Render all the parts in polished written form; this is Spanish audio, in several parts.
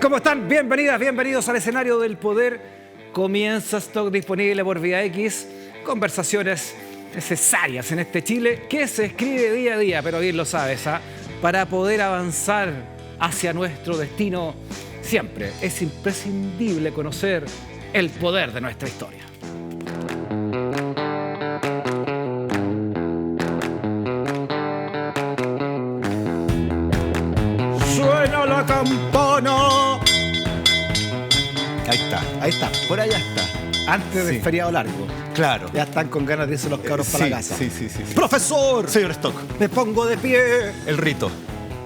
¿Cómo están? Bienvenidas, bienvenidos al escenario del poder. Comienza Stock disponible por Vía X. Conversaciones necesarias en este Chile que se escribe día a día, pero bien lo sabes, para poder avanzar hacia nuestro destino siempre es imprescindible conocer el poder de nuestra historia. ¡Suena la campana! Ahí está, por allá está. Antes del feriado largo. Claro. Ya están con ganas de irse los cabros para la casa. Sí. ¡Profesor! Señor Stock. Me pongo de pie. El rito.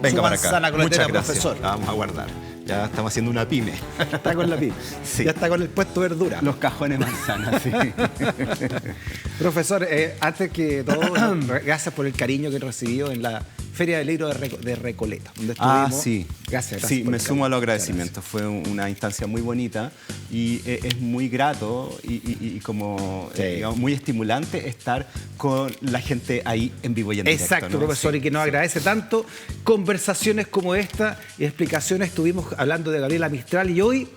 Venga para acá. Muchas gracias. Profesor. La vamos a guardar. Ya estamos haciendo una pyme. Está con la pyme. Sí. Ya está con el puesto de verdura. Los cajones manzanas, sí. Profesor, antes que todo, gracias por el cariño que he recibido en la Feria del Libro de Recoleta, donde estuvimos. Sí. Gracias. Sí, me sumo a los agradecimientos. Fue una instancia muy bonita y es muy grato y como, digamos, muy estimulante estar con la gente ahí en vivo y en directo. Exacto, ¿no? Profesor, y que nos agradece tanto. Conversaciones como esta y explicaciones. Estuvimos hablando de Gabriela Mistral y hoy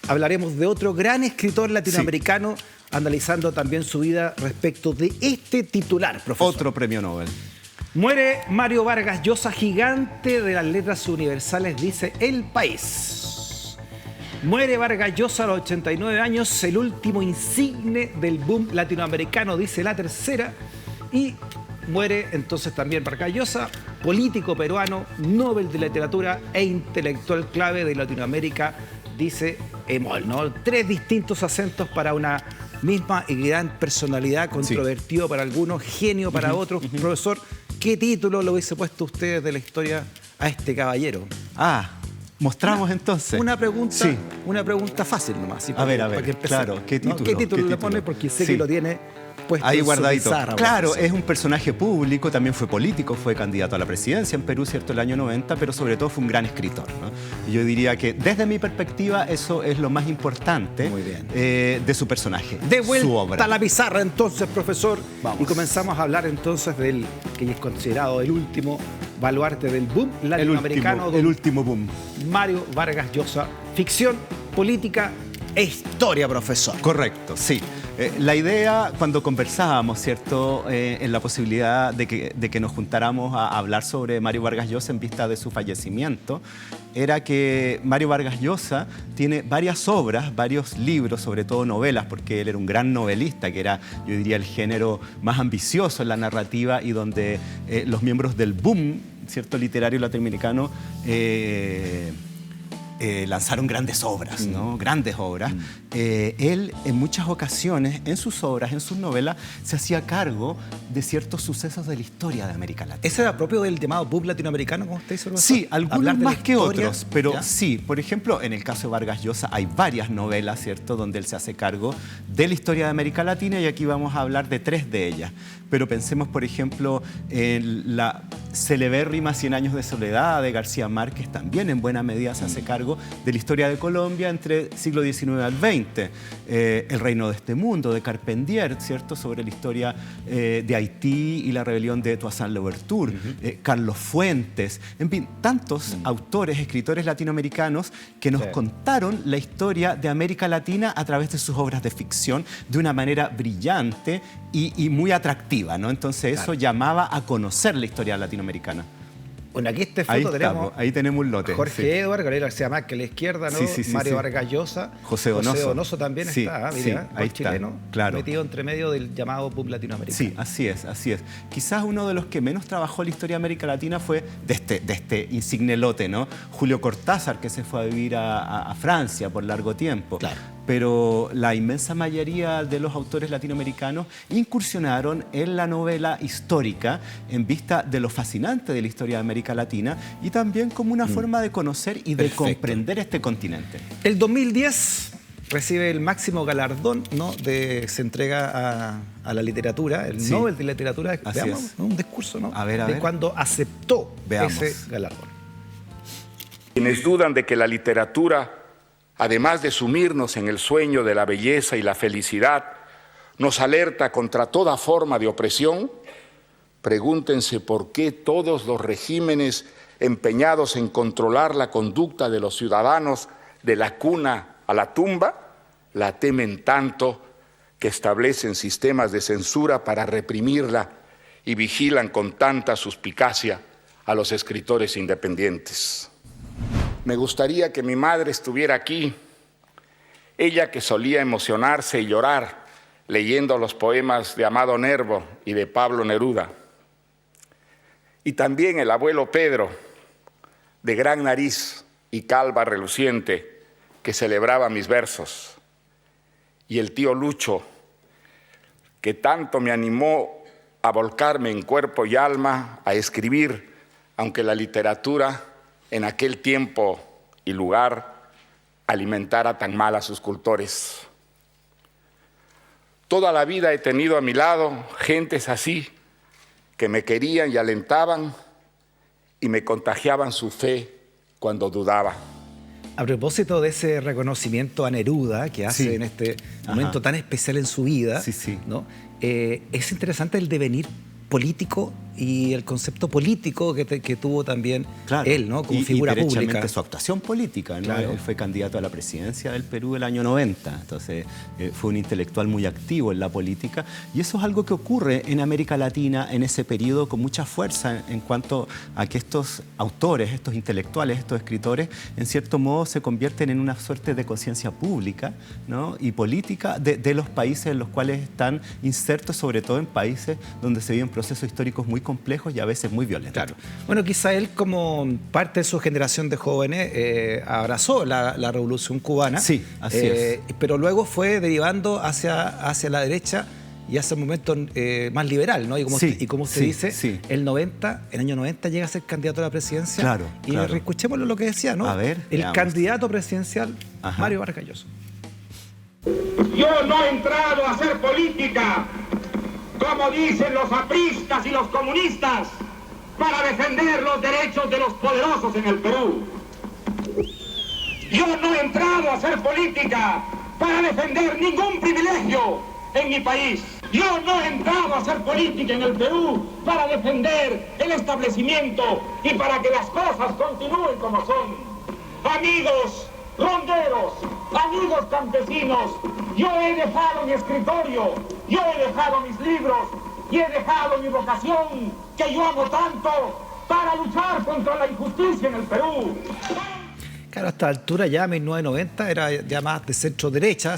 hablaremos de otro gran escritor latinoamericano, analizando también su vida respecto de este titular, profesor. Otro premio Nobel. Muere Mario Vargas Llosa, gigante de las letras universales, dice El País. Muere Vargas Llosa a los 89 años, el último insigne del boom latinoamericano, dice La Tercera. Y muere entonces también Vargas Llosa, político peruano, Nobel de Literatura e intelectual clave de Latinoamérica, dice Emol, ¿no? 3 distintos acentos para una misma y gran personalidad, controvertido para algunos, genio para otros. Profesor, ¿qué título le hubiese puesto usted de la historia a este caballero? Mostramos entonces. Una pregunta fácil nomás. A ver, claro, ¿qué título? ¿Qué título le pone? Porque sé que lo tiene puesto ahí en guardadito. su pizarra. Claro, es un personaje público, también fue político, fue candidato a la presidencia en Perú, ¿cierto?, el año 90, pero sobre todo fue un gran escritor, ¿no? Y yo diría que desde mi perspectiva eso es lo más importante de su personaje, de vuelta su obra. a la pizarra entonces, profesor. Vamos. Y comenzamos a hablar entonces del que es considerado el último baluarte del boom latinoamericano. El último boom. Mario Vargas Llosa. Ficción, política e historia, profesor. Correcto, sí. La idea, cuando conversábamos, ¿cierto?, en la posibilidad de que nos juntáramos a hablar sobre Mario Vargas Llosa en vista de su fallecimiento, era que Mario Vargas Llosa tiene varias obras, varios libros, sobre todo novelas, porque él era un gran novelista, que era, yo diría, el género más ambicioso en la narrativa y donde los miembros del boom, ¿cierto?, literario latinoamericano, lanzaron grandes obras, ¿no? Grandes obras. Él, en muchas ocasiones, en sus obras, en sus novelas, se hacía cargo de ciertos sucesos de la historia de América Latina. ¿Ese era propio del llamado boom latinoamericano, como usted dice? Sí, algunos más que otros, pero ¿ya? Sí. Por ejemplo, en el caso de Vargas Llosa hay varias novelas, ¿cierto?, donde él se hace cargo de la historia de América Latina y aquí vamos a hablar de 3 de ellas. Pero pensemos, por ejemplo, en la celebérrima 100 años de soledad de García Márquez, también en buena medida se hace cargo de la historia de Colombia entre el siglo XIX al XX. El reino de este mundo, de Carpentier, ¿cierto?, sobre la historia de Haití y la rebelión de Toussaint Louverture. Carlos Fuentes, en fin, tantos autores, escritores latinoamericanos que nos contaron la historia de América Latina a través de sus obras de ficción de una manera brillante y muy atractiva, ¿no? Entonces eso llamaba a conocer la historia latinoamericana. Bueno, aquí esta foto tenemos. Ahí tenemos un lote. Jorge Edward, Gabriel García Márquez a la izquierda, ¿no? Mario Vargas Llosa. José Donoso también está, mira, ahí chileno, claro, metido entre medio del llamado boom latinoamericano. Sí, así es. Quizás uno de los que menos trabajó la historia de América Latina fue de este insigne lote, ¿no? Julio Cortázar, que se fue a vivir a Francia por largo tiempo. Claro. Pero la inmensa mayoría de los autores latinoamericanos incursionaron en la novela histórica en vista de lo fascinante de la historia de América Latina y también como una forma de conocer y de comprender este continente. El 2010 recibe el máximo galardón, ¿no?, se entrega a la literatura, el Nobel de Literatura. Veamos, ¿no?, un discurso, ¿no?, de cuando aceptó ese galardón. Quienes dudan de que la literatura, además de sumirnos en el sueño de la belleza y la felicidad, nos alerta contra toda forma de opresión, pregúntense por qué todos los regímenes empeñados en controlar la conducta de los ciudadanos de la cuna a la tumba, la temen tanto que establecen sistemas de censura para reprimirla y vigilan con tanta suspicacia a los escritores independientes. Me gustaría que mi madre estuviera aquí, ella que solía emocionarse y llorar leyendo los poemas de Amado Nervo y de Pablo Neruda. Y también el abuelo Pedro, de gran nariz y calva reluciente, que celebraba mis versos. Y el tío Lucho, que tanto me animó a volcarme en cuerpo y alma a escribir, aunque la literatura en aquel tiempo y lugar alimentara tan mal a sus cultores. Toda la vida he tenido a mi lado gentes así, que me querían y alentaban y me contagiaban su fe cuando dudaba. A propósito de ese reconocimiento a Neruda que hace en este momento tan especial en su vida, ¿no? Es interesante el devenir político y el concepto político que tuvo también él, ¿no? Como figura pública. Su actuación política, ¿no? Él fue candidato a la presidencia del Perú el año 90, entonces fue un intelectual muy activo en la política, y eso es algo que ocurre en América Latina en ese periodo con mucha fuerza en cuanto a que estos autores, estos intelectuales, estos escritores, en cierto modo se convierten en una suerte de conciencia pública, ¿no? Y política de los países en los cuales están insertos, sobre todo en países donde se viven procesos históricos muy complejos y a veces muy violentos. Claro. Bueno, quizá él, como parte de su generación de jóvenes, abrazó la Revolución Cubana. Sí, así es. Pero luego fue derivando hacia la derecha y hacia un momento más liberal, ¿no? Y como usted dice, el año 90 llega a ser candidato a la presidencia. Claro, y escuchémoslo lo que decía, ¿no? A ver, el veamos. candidato presidencial, Mario Vargas Llosa. Yo no he entrado a hacer política, como dicen los apristas y los comunistas, para defender los derechos de los poderosos en el Perú. Yo no he entrado a hacer política para defender ningún privilegio en mi país. Yo no he entrado a hacer política en el Perú para defender el establecimiento y para que las cosas continúen como son. Amigos ronderos, amigos campesinos, yo he dejado mi escritorio, yo he dejado mis libros y he dejado mi vocación que yo amo tanto para luchar contra la injusticia en el Perú. Claro, a esta altura ya 1990 era ya más de centro derecha,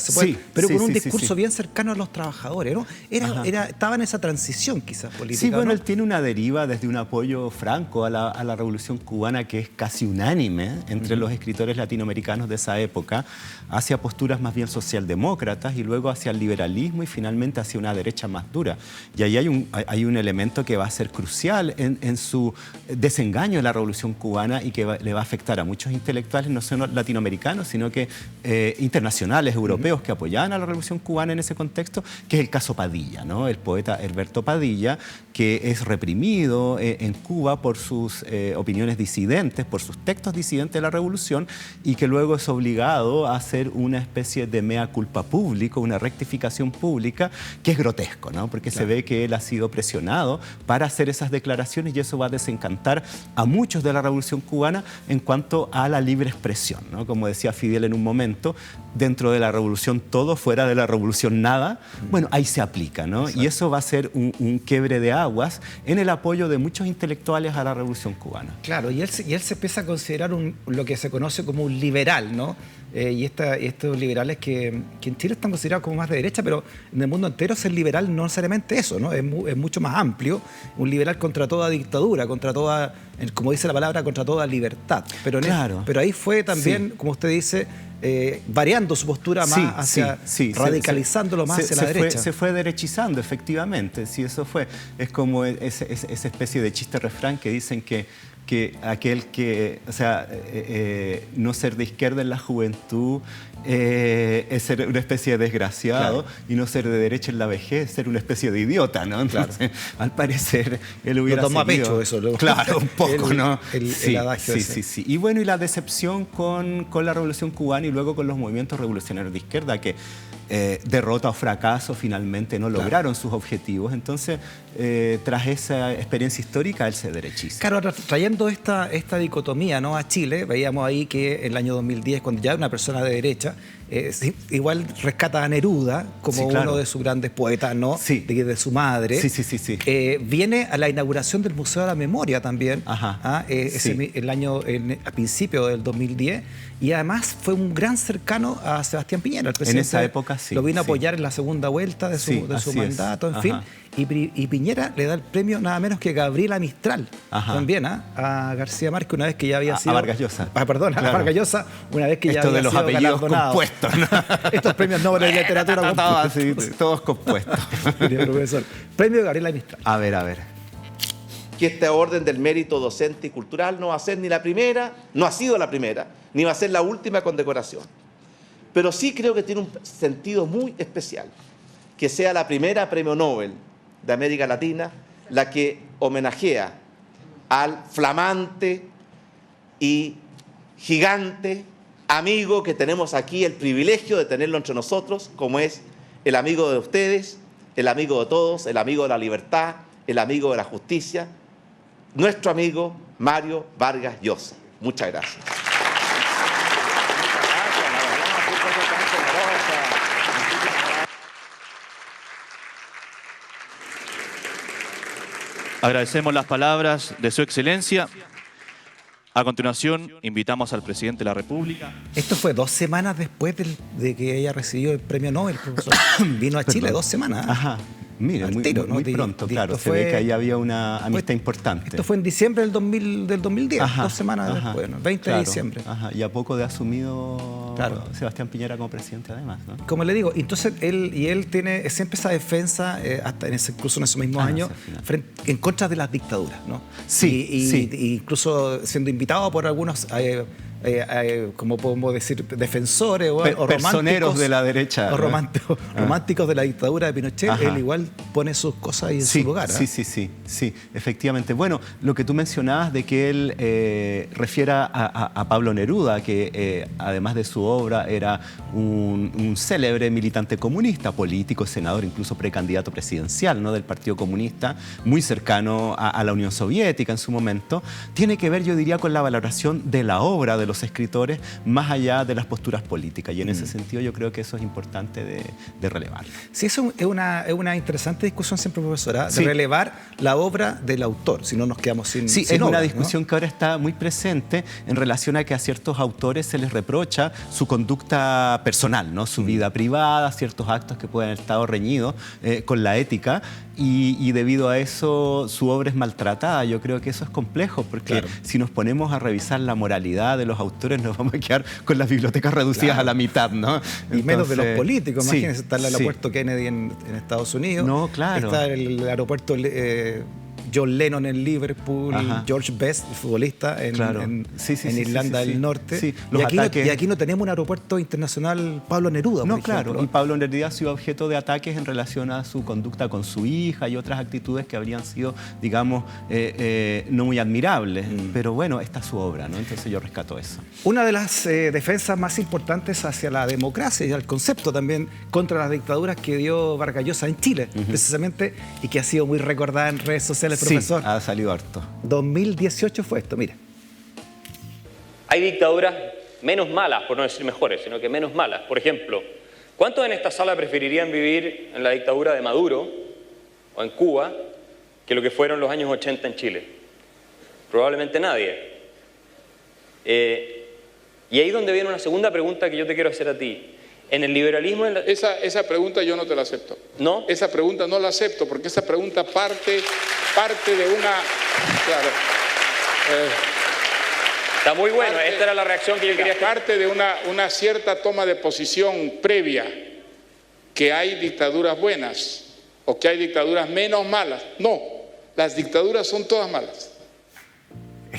pero con un discurso bien cercano a los trabajadores, ¿no? Estaba en esa transición quizás política. Sí, bueno, ¿no? él tiene una deriva desde un apoyo franco a la Revolución Cubana que es casi unánime entre los escritores latinoamericanos de esa época, hacia posturas más bien socialdemócratas y luego hacia el liberalismo y finalmente hacia una derecha más dura. Y ahí hay un elemento que va a ser crucial en su desengaño de la Revolución Cubana y que le va a afectar a muchos intelectuales, no solo latinoamericanos, sino que internacionales, europeos, que apoyaban a la Revolución Cubana en ese contexto, que es el caso Padilla, ¿no? El poeta Herberto Padilla, que es reprimido en Cuba por sus opiniones disidentes, por sus textos disidentes de la Revolución, y que luego es obligado a hacer una especie de mea culpa público, una rectificación pública, que es grotesco, ¿no? Porque se ve que él ha sido presionado para hacer esas declaraciones y eso va a desencantar a muchos de la Revolución Cubana en cuanto a la libre expresión, ¿no? Como decía Fidel en un momento, dentro de la revolución todo, fuera de la revolución nada. Bueno, ahí se aplica, ¿no? Exacto. Y eso va a ser un quiebre de aguas en el apoyo de muchos intelectuales a la Revolución Cubana. Claro, y él se empieza a considerar lo que se conoce como un liberal, ¿no? Y estos liberales que en Chile están considerados como más de derecha, pero en el mundo entero ser liberal no necesariamente eso, ¿no? Es mucho más amplio. Un liberal contra toda dictadura, contra toda, como dice la palabra, contra toda libertad. Pero, pero ahí fue también, como usted dice, variando su postura más hacia, radicalizándolo más hacia la derecha. Se fue derechizando, efectivamente. Sí, eso fue. Es como esa especie de chiste refrán que dicen que aquel que, o sea, no ser de izquierda en la juventud es ser una especie de desgraciado, y no ser de derecha en la vejez, ser una especie de idiota, ¿no? Entonces, al parecer, él hubiera lo toma seguido, a pecho eso. Claro, un poco, ¿no? El adagio ese. Sí. Y bueno, y la decepción con la Revolución Cubana y luego con los movimientos revolucionarios de izquierda que derrota o fracaso finalmente no lograron sus objetivos. Entonces, tras esa experiencia histórica, él se derechiza. Claro, trayendo esta dicotomía, ¿no?, a Chile, veíamos ahí que en el año 2010, cuando ya una persona de derecha, igual rescata a Neruda como Sí, claro. uno de sus grandes poetas, ¿no?, Sí. de su madre. Sí. Viene a la inauguración del Museo de la Memoria también, Ajá. sí. A principio del 2010, y además fue un gran cercano a Sebastián Piñera, el presidente. En esa época, sí. Lo vino a sí. apoyar en la segunda vuelta de su así es. mandato, en Ajá. fin. Y Piñera le da el premio nada menos que Gabriela Mistral, Ajá. también, a García Márquez, una vez que ya había A sido... Vargas Llosa. Perdón, Claro. a Vargas Llosa, una vez que ya Esto había de los sido apellidos galardonado. compuestos, ¿no? Estos premios Nobel de literatura compuestos. Sí, todos compuestos. Mire, profesor, premio Gabriela Mistral. A ver. Que esta orden del mérito docente y cultural no va a ser ni la primera, no ha sido la primera, ni va a ser la última condecoración. Pero sí creo que tiene un sentido muy especial que sea la primera premio Nobel de América Latina la que homenajea al flamante y gigante amigo que tenemos aquí, el privilegio de tenerlo entre nosotros, como es el amigo de ustedes, el amigo de todos, el amigo de la libertad, el amigo de la justicia, nuestro amigo Mario Vargas Llosa. Muchas gracias. Agradecemos las palabras de su excelencia. A continuación, invitamos al presidente de la República. Esto fue 2 semanas después de que ella recibió el premio Nobel, profesor. Vino a Chile 2 semanas. Ajá. Mire, Al muy, tiro, muy ¿no? pronto, Di- claro. esto Se ve fue- que ahí había una amistad importante. Esto fue en diciembre del 2010, Ajá, 2 semanas ajá, después, ¿no? 20 claro, de diciembre. Ajá, y a poco de asumido Claro. Sebastián Piñera como presidente además, ¿no? Como le digo, entonces él tiene siempre esa defensa, incluso en esos mismos años, sí, al final. en contra de las dictaduras, ¿no? Sí, sí. Y incluso siendo invitado por algunos, como podemos decir, defensores o románticos, Personeros de la derecha, o ¿no? románticos de la dictadura de Pinochet, Ajá. él igual pone sus cosas ahí en su lugar. ¿eh? Sí, efectivamente. Bueno, lo que tú mencionabas de que él refiera a Pablo Neruda, que además de su obra era un célebre militante comunista, político, senador, incluso precandidato presidencial, ¿no?, del Partido Comunista, muy cercano a la Unión Soviética en su momento, tiene que ver, yo diría, con la valoración de la obra de los escritores más allá de las posturas políticas. Y en ese sentido yo creo que eso es importante de relevar. Sí, eso es una interesante discusión siempre, profesora, de Sí. relevar la obra del autor, si no nos quedamos sin Sí, sin es una obras, ¿no? discusión que ahora está muy presente en relación a que a ciertos autores se les reprocha su conducta personal, ¿no? Su vida privada, ciertos actos que pueden haber estado reñidos con la ética y debido a eso su obra es maltratada. Yo creo que eso es complejo porque Claro. si nos ponemos a revisar la moralidad de los autores nos vamos a quedar con las bibliotecas reducidas Claro. a la mitad, ¿no? Y menos de los Entonces, políticos. sí, Imagínense, está el sí. aeropuerto Kennedy en Estados Unidos. No, claro. Está el aeropuerto John Lennon en Liverpool, Ajá. George Best, el futbolista, en Sí, Irlanda sí. del Norte. Sí, Y los aquí, ataques- y aquí no tenemos un aeropuerto internacional Pablo Neruda, No, por claro. ejemplo. Y Pablo Neruda ha sido objeto de ataques en relación a su conducta con su hija y otras actitudes que habrían sido, digamos, no muy admirables. Pero bueno, esta es su obra, ¿no? Entonces yo rescato eso. Una de las defensas más importantes hacia la democracia y al concepto también contra las dictaduras que dio Vargas Llosa en Chile, precisamente, y que ha sido muy recordada en redes sociales, profesor. Sí, ha salido harto. 2018 fue esto, mire. Hay dictaduras menos malas, por no decir mejores, sino que menos malas. Por ejemplo, ¿cuántos en esta sala preferirían vivir en la dictadura de Maduro o en Cuba que lo que fueron los años 80 en Chile? Probablemente nadie. Y ahí es donde viene una segunda pregunta que yo te quiero hacer a ti. En el liberalismo... Esa pregunta yo no te la acepto. ¿No? Esa pregunta no la acepto porque esa pregunta parte de una... Claro. Está muy bueno, parte- esta era la reacción que yo quería hacer. Parte de una cierta toma de posición previa que hay dictaduras buenas o que hay dictaduras menos malas. No, las dictaduras son todas malas.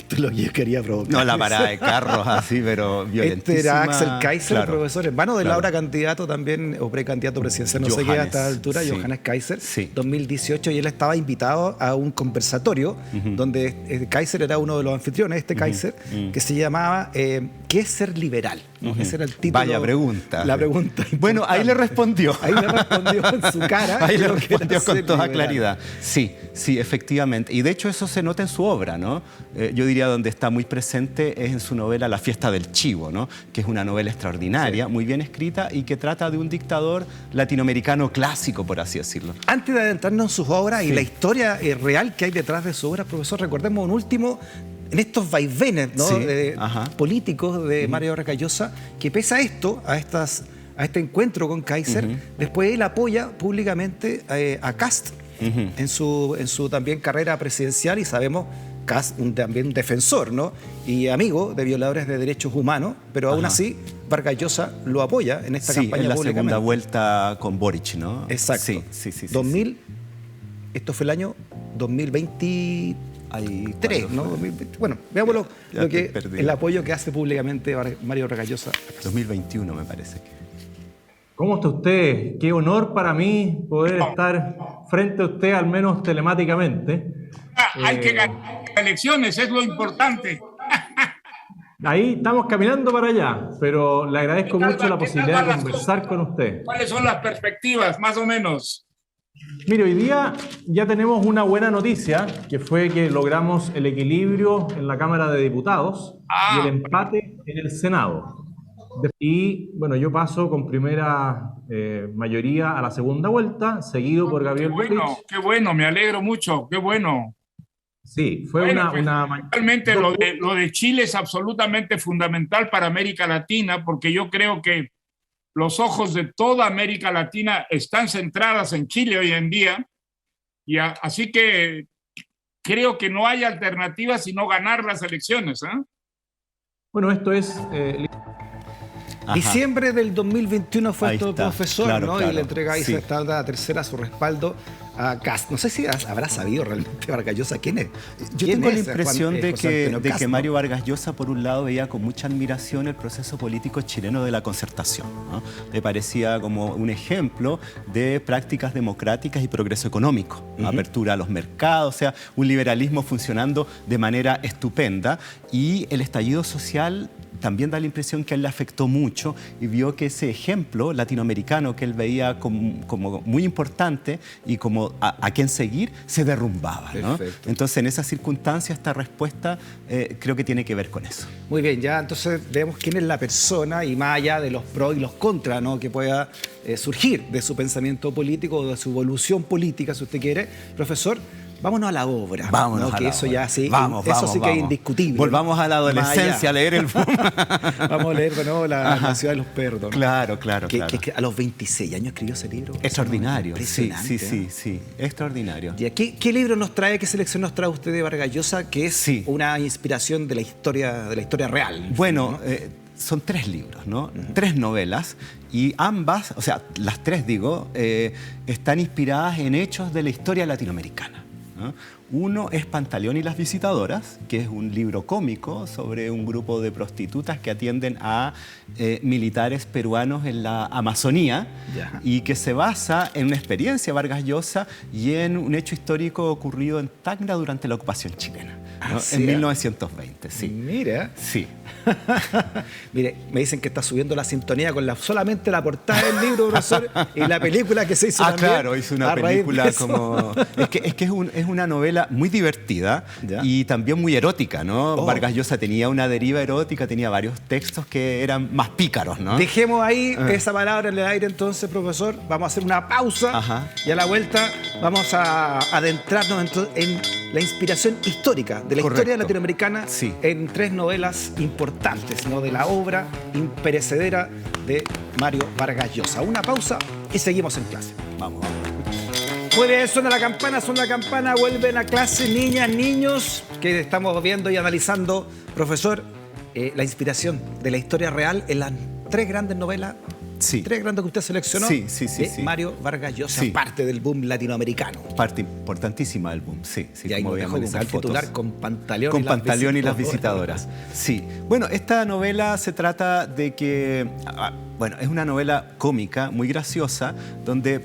Esto es lo que yo quería provocar. No, la parada de carros así, pero violentísima. Este era Axel Kaiser, claro, profesor, hermano de claro. Laura, candidato también, o precandidato presidencial, no sé qué a esta altura, sí. Johannes Kaiser, Sí. 2018, y él estaba invitado a un conversatorio donde Kaiser era uno de los anfitriones, Kaiser, que se llamaba ¿Qué es ser liberal? ¿No? Ese era el título. Vaya pregunta. La pregunta. Bueno, ahí le respondió. Ahí le respondió en su cara. Ahí le lo que era respondió con ser toda liberal. claridad. Sí, sí, efectivamente. Y de hecho eso se nota en su obra, ¿no? Yo diría donde está muy presente es en su novela La fiesta del chivo, ¿no? Que es una novela extraordinaria, muy bien escrita y que trata de un dictador latinoamericano clásico, por así decirlo. Antes de adentrarnos en sus obras y Sí. la historia real que hay detrás de sus obras, profesor, recordemos un último, en estos vaivenes, ¿no? Sí, ajá. Políticos de Mario Vargas Llosa, que pese a esto, a este encuentro con Kaiser, después él apoya públicamente a Kast en su también carrera presidencial, y sabemos Kast también un defensor, ¿no? Y amigo de violadores de derechos humanos, pero aún así Vargas Llosa lo apoya en esta campaña en la públicamente. segunda vuelta con Boric, ¿no? Exacto. Sí, sí, sí. 2000, esto fue el año 2023, ¿no? 2020. Bueno, veamos Ya te perdí. el apoyo que hace públicamente Mario Vargas Llosa. 2021 me parece que. ¿Cómo está usted? Qué honor para mí poder estar frente a usted, al menos telemáticamente. Hay que ganar elecciones, es lo importante. Ahí estamos caminando para allá, pero le agradezco ¿Qué tal mucho va- la qué tal posibilidad van de las conversar con usted. ¿Cuáles son las perspectivas, más o menos? Mire, hoy día ya tenemos una buena noticia, que fue que logramos el equilibrio en la Cámara de Diputados y el empate en el Senado. Y bueno, yo paso con primera mayoría a la segunda vuelta, seguido por Gabriel Boric. Qué bueno, me alegro mucho, qué bueno. Sí, fue Bueno, una realmente lo de Chile es absolutamente fundamental para América Latina, porque yo creo que los ojos de toda América Latina están centradas en Chile hoy en día, y así que creo que no hay alternativa sino ganar las elecciones, ¿eh? Bueno, esto es Ajá. Diciembre del 2021 fue Ahí esto, está, profesor, claro, ¿no? claro. Y le entrega ahí Sí. la tercera su respaldo a Kast. No sé si habrá sabido realmente Vargas Llosa quién es. Yo ¿Quién tengo la es impresión Juan- de José Antonio que Kast, ¿no? Mario Vargas Llosa, por un lado, veía con mucha admiración el proceso político chileno de la concertación, ¿no? Le parecía como un ejemplo de prácticas democráticas y progreso económico, apertura a los mercados, o sea, un liberalismo funcionando de manera estupenda, y el estallido social también da la impresión que a él le afectó mucho y vio que ese ejemplo latinoamericano que él veía como muy importante y como a quien seguir, se derrumbaba, ¿no? Perfecto. Entonces, en esas circunstancias, esta respuesta creo que tiene que ver con eso. Muy bien, ya entonces vemos quién es la persona y más allá de los pros y los contras, ¿no? Que pueda surgir de su pensamiento político o de su evolución política, si usted quiere. Profesor, vámonos a la obra. Vámonos ¿no? a Que la eso obra. ya sí, Vamos, eso vamos, sí que es vamos. indiscutible. Volvamos a la Más adolescencia, a allá. leer el... Vamos a leer de nuevo la ciudad de los perros. ¿no? Claro, claro, Que claro. a los 26 años escribió ese libro. Extraordinario, sí, Impresionante, sí, ¿eh? sí, extraordinario. Ya, ¿Qué libro nos trae, qué selección nos trae usted de Vargas Llosa, que es Sí. una inspiración de la historia real? Bueno, son 3 libros, ¿no? 3 novelas, y ambas, o sea, las 3 digo, están inspiradas en hechos de la historia latinoamericana, ¿no? Uno es Pantaleón y las visitadoras, que es un libro cómico sobre un grupo de prostitutas que atienden a militares peruanos en la Amazonía, Ya. y que se basa en una experiencia Vargas Llosa y en un hecho histórico ocurrido en Tacna durante la ocupación chilena, ¿no? Ah, sí, En 1920, sí. Mira. Sí. Mire, me dicen que está subiendo la sintonía con solamente la portada del libro, profesor, y la película que se hizo también. Claro, hizo una a raíz de película eso. como... Es que es una novela muy divertida Ya. y también muy erótica, ¿no? Oh. Vargas Llosa tenía una deriva erótica, tenía varios textos que eran más pícaros, ¿no? Dejemos ahí esa palabra en el aire entonces, profesor. Vamos a hacer una pausa. Ajá. Y a la vuelta vamos a adentrarnos en la inspiración histórica de la Correcto. historia latinoamericana Sí. en 3 novelas importantes, ¿no? De la obra imperecedera de Mario Vargas Llosa. Una pausa y seguimos en clase. Vamos, vamos. Muy bien, suena la campana, vuelven a clase, niñas, niños, que estamos viendo y analizando, profesor, la inspiración de la historia real en las 3 grandes novelas Sí. 3 grandes que usted seleccionó. Sí. Mario Vargas Llosa, Sí. parte del boom latinoamericano. Parte importantísima del boom, sí. Y ahí como nos dejó veíamos con en esas el titular fotos. con Pantaleón, Con Pantaleón y las visitadoras. Sí. Bueno, esta novela se trata de que... Bueno, es una novela cómica, muy graciosa, donde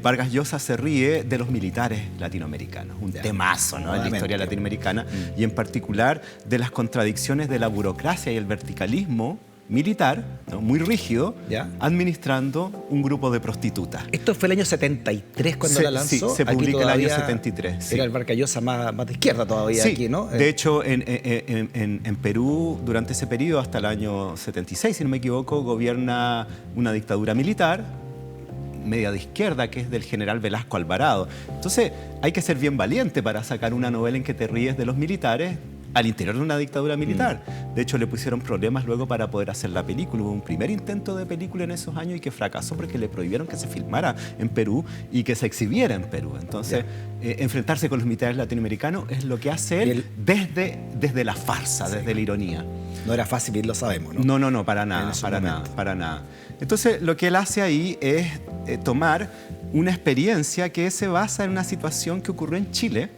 Vargas Llosa se ríe de los militares latinoamericanos. Un temazo, ¿no? En la historia latinoamericana. Y en particular de las contradicciones de la burocracia y el verticalismo militar, ¿no? Muy rígido, administrando un grupo de prostitutas. Esto fue el año 73 cuando la lanzó. Sí, se publica el año 73. Era el Vargas Llosa más de izquierda todavía aquí, ¿no? De hecho, en Perú, durante ese periodo, hasta el año 76, si no me equivoco, gobierna una dictadura militar, media de izquierda, que es del general Velasco Alvarado. Entonces, hay que ser bien valiente para sacar una novela en que te ríes de los militares al interior de una dictadura militar. De hecho, le pusieron problemas luego para poder hacer la película. Hubo un primer intento de película en esos años y que fracasó porque le prohibieron que se filmara en Perú y que se exhibiera en Perú. Entonces, enfrentarse con los militares latinoamericanos es lo que hace él desde la farsa, desde la ironía. No era fácil y lo sabemos, ¿no? No, para nada. Entonces, lo que él hace ahí es tomar una experiencia que se basa en una situación que ocurrió en Chile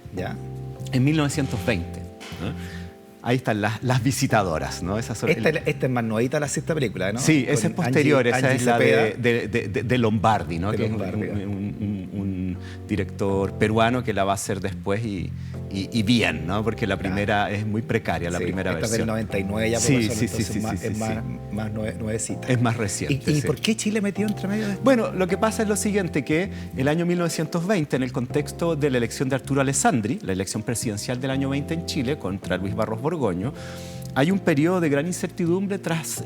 en 1920. Ahí están las visitadoras, ¿no? Esta es más nuevita la sexta película, ¿no? Sí, esa es posterior, esa es la de Lombardi, ¿no? Que Lombardi. Es un director peruano que la va a hacer después y bien, ¿no? Porque la primera es muy precaria, la primera versión. Esta del 99 ya, es más nuevecita. Es más reciente. ¿Y por qué Chile metió entre medio de esto? Bueno, lo que pasa es lo siguiente, que el año 1920, en el contexto de la elección de Arturo Alessandri, la elección presidencial del año 20 en Chile contra Luis Barros Borgoño, hay un periodo de gran incertidumbre tras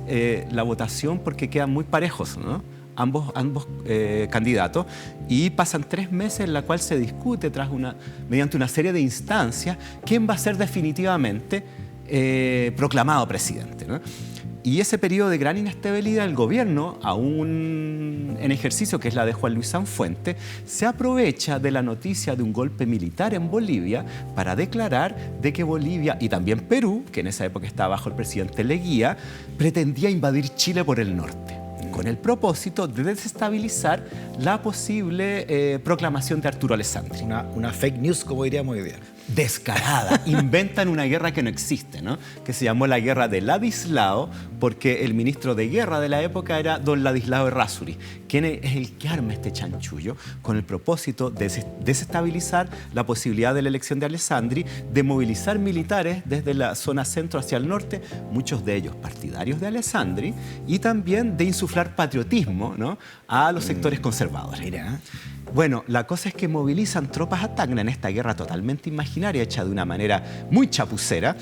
la votación porque quedan muy parejos, ¿no? Ambos candidatos, y pasan 3 meses en la cual se discute mediante una serie de instancias quién va a ser definitivamente proclamado presidente, ¿no? Y ese periodo de gran inestabilidad, el gobierno, aún en ejercicio, que es la de Juan Luis Sanfuente, se aprovecha de la noticia de un golpe militar en Bolivia para declarar de que Bolivia y también Perú, que en esa época estaba bajo el presidente Leguía, pretendía invadir Chile por el norte, con el propósito de desestabilizar la posible proclamación de Arturo Alessandri. Una fake news, como diríamos hoy día. Descarada. Inventan una guerra que no existe, ¿no? Que se llamó la Guerra de Ladislao, porque el ministro de guerra de la época era don Ladislao Errázuriz, quien es el que arma este chanchullo con el propósito de desestabilizar la posibilidad de la elección de Alessandri, de movilizar militares desde la zona centro hacia el norte, muchos de ellos partidarios de Alessandri, y también de insuflar patriotismo, ¿no? A los sectores conservadores. Mira. Bueno, la cosa es que movilizan tropas a Tacna en esta guerra totalmente imaginaria, hecha de una manera muy chapucera,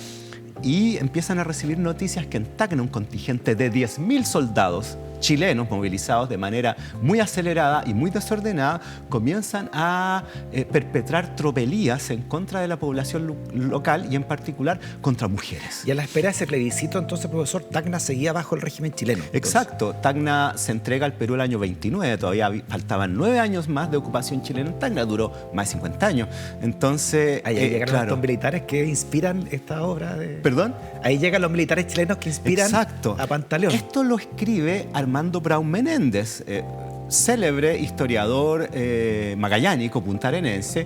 y empiezan a recibir noticias que en Tacna un contingente de 10.000 soldados chilenos movilizados de manera muy acelerada y muy desordenada comienzan a perpetrar tropelías en contra de la población local y en particular contra mujeres. Y a la espera de ese plebiscito, entonces, profesor, Tacna seguía bajo el régimen chileno. Exacto. Tacna se entrega al Perú el año 29, todavía faltaban 9 años más de ocupación chilena en Tacna, duró más de 50 años. Entonces, ahí llegaron estos militares que inspiran esta obra de... ¿Perdón? Ahí llegan los militares chilenos que inspiran a Pantaleón. Esto lo escribe Armando Braun Menéndez, célebre historiador magallánico, puntarenense,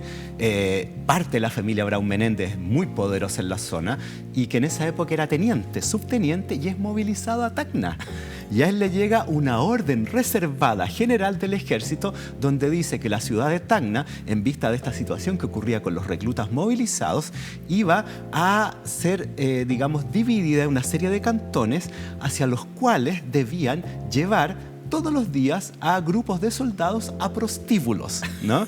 parte de la familia Braun Menéndez, muy poderosa en la zona, y que en esa época era teniente, subteniente, y es movilizado a Tacna. Y a él le llega una orden reservada general del ejército donde dice que la ciudad de Tacna, en vista de esta situación que ocurría con los reclutas movilizados, iba a ser, digamos, dividida en una serie de cantones hacia los cuales debían llevar todos los días a grupos de soldados a prostíbulos, ¿no?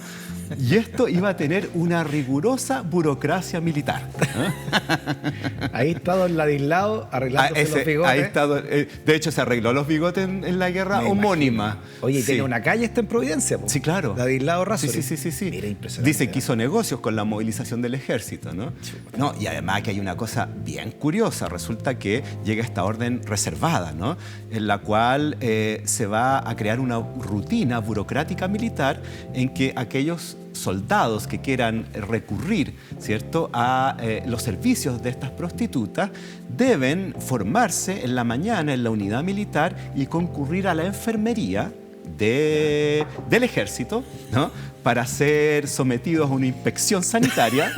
Y esto iba a tener una rigurosa burocracia militar, ¿no? Ahí está don Ladislao arreglándose los bigotes. Ahí está, de hecho, se arregló los bigotes en la guerra homónima. Oye, ¿y tiene una calle esta en Providencia? Sí, claro. Ladislao Errázuriz. Sí. Mira, impresionante. Dice que hizo negocios con la movilización del ejército, ¿no? No, y además que hay una cosa bien curiosa. Resulta que llega esta orden reservada, ¿no? En la cual se va a crear una rutina burocrática militar en que aquellos soldados que quieran recurrir, ¿cierto?, a los servicios de estas prostitutas, deben formarse en la mañana en la unidad militar y concurrir a la enfermería del ejército, ¿no?, para ser sometidos a una inspección sanitaria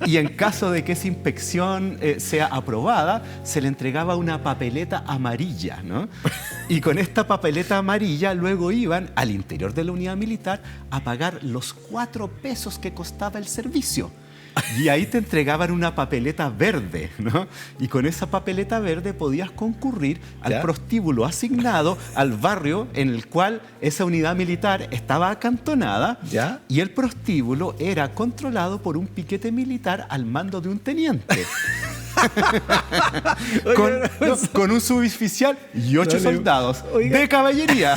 y en caso de que esa inspección sea aprobada, se le entregaba una papeleta amarilla, ¿no? Y con esta papeleta amarilla luego iban al interior de la unidad militar a pagar los 4 pesos que costaba el servicio. Y ahí te entregaban una papeleta verde, ¿no? Y con esa papeleta verde podías concurrir al prostíbulo asignado al barrio en el cual esa unidad militar estaba acantonada. ¿Ya? Y el prostíbulo era controlado por un piquete militar al mando de un teniente. Con un suboficial y 8 soldados de caballería.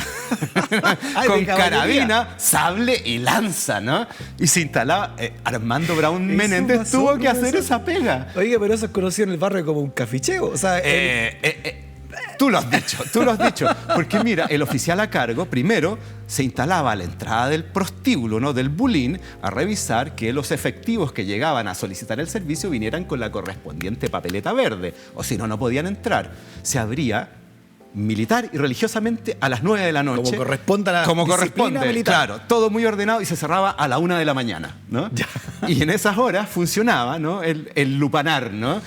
Con carabina, sable y lanza, ¿no? Y se instalaba. Armando Brown Menéndez tuvo que hacer esa pega. Oiga, pero eso es conocido en el barrio como un caficheo. O sea, Tú lo has dicho. Porque mira, el oficial a cargo primero se instalaba a la entrada del prostíbulo, ¿no?, del bulín, a revisar que los efectivos que llegaban a solicitar el servicio vinieran con la correspondiente papeleta verde, o si no, no podían entrar. Se abría militar y religiosamente a las 9 de la noche. Como corresponde a la Como disciplina corresponde, militar. claro. Todo muy ordenado y se cerraba a la 1 de la mañana, ¿no? Y en esas horas funcionaba, ¿no?, el lupanar, ¿no?,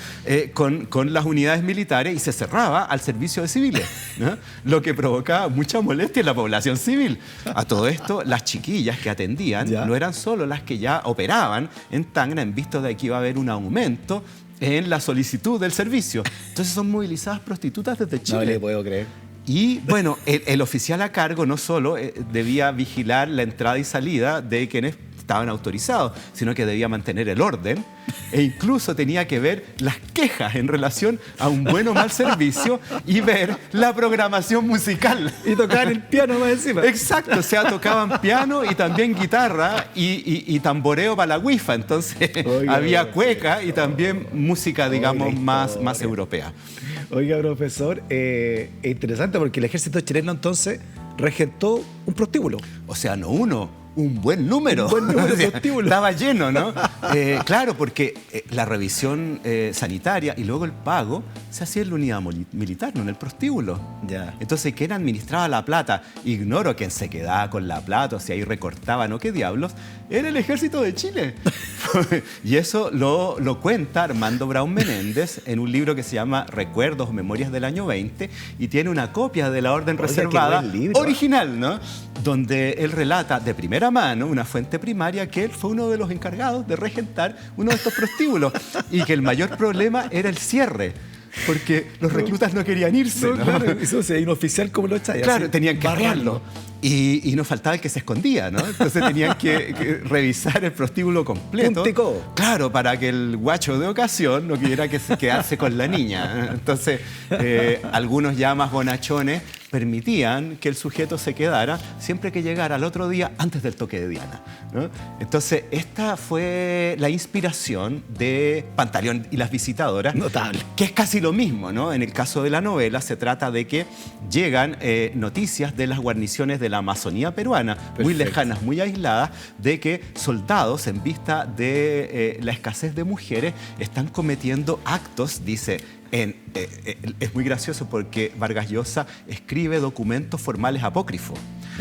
con las unidades militares y se cerraba al servicio de civiles, ¿no? Lo que provocaba mucha molestia en la población civil. A todo esto, las chiquillas que atendían no eran solo las que ya operaban en Tacna en vista de que iba a haber un aumento en la solicitud del servicio. Entonces son movilizadas prostitutas desde Chile. No le puedo creer. Y bueno, el oficial a cargo no solo debía vigilar la entrada y salida de quienes estaban autorizados, sino que debía mantener el orden e incluso tenía que ver las quejas en relación a un buen o mal servicio y ver la programación musical. Y tocaban el piano más encima. Exacto, o sea, tocaban piano y también guitarra y tamboreo para la wifa. Entonces había cueca y también música, digamos, más europea. Oiga, profesor, es interesante porque el ejército chileno entonces regentó un prostíbulo. O sea, no uno, un buen número. Un buen número de O sea, prostíbulos. estaba lleno, ¿no? Claro, porque la revisión sanitaria y luego el pago se hacía en la unidad militar, no en el prostíbulo. Ya. Entonces, ¿quién administraba la plata? Ignoro quién se quedaba con la plata, o si ahí recortaban o qué diablos. Era el ejército de Chile. Y eso lo cuenta Armando Brown Menéndez en un libro que se llama Recuerdos o Memorias del año 20 y tiene una copia de la orden reservada qué buen libro, original, ¿no? Donde él relata de primera mano, una fuente primaria, que él fue uno de los encargados de regentar uno de estos prostíbulos y que el mayor problema era el cierre. Porque los reclutas no querían irse, ¿no? Claro, eso, si hay un oficial como lo echáis. Claro, así, tenían que barrarlo. arrearlo. Y no faltaba el que se escondía, ¿no? Entonces tenían que revisar el prostíbulo completo. Punto y codo. Claro, para que el guacho de ocasión no quisiera quedarse con la niña. Entonces, algunos ya más bonachones permitían que el sujeto se quedara siempre que llegara al otro día antes del toque de Diana, ¿no? Entonces, esta fue la inspiración de Pantaleón y las visitadoras. Notable. Que es casi lo mismo, ¿no? En el caso de la novela se trata de que llegan noticias de las guarniciones de la Amazonía peruana, muy lejanas, muy aisladas, de que soldados, en vista de la escasez de mujeres, están cometiendo actos, dice. Es muy gracioso porque Vargas Llosa escribe documentos formales apócrifos.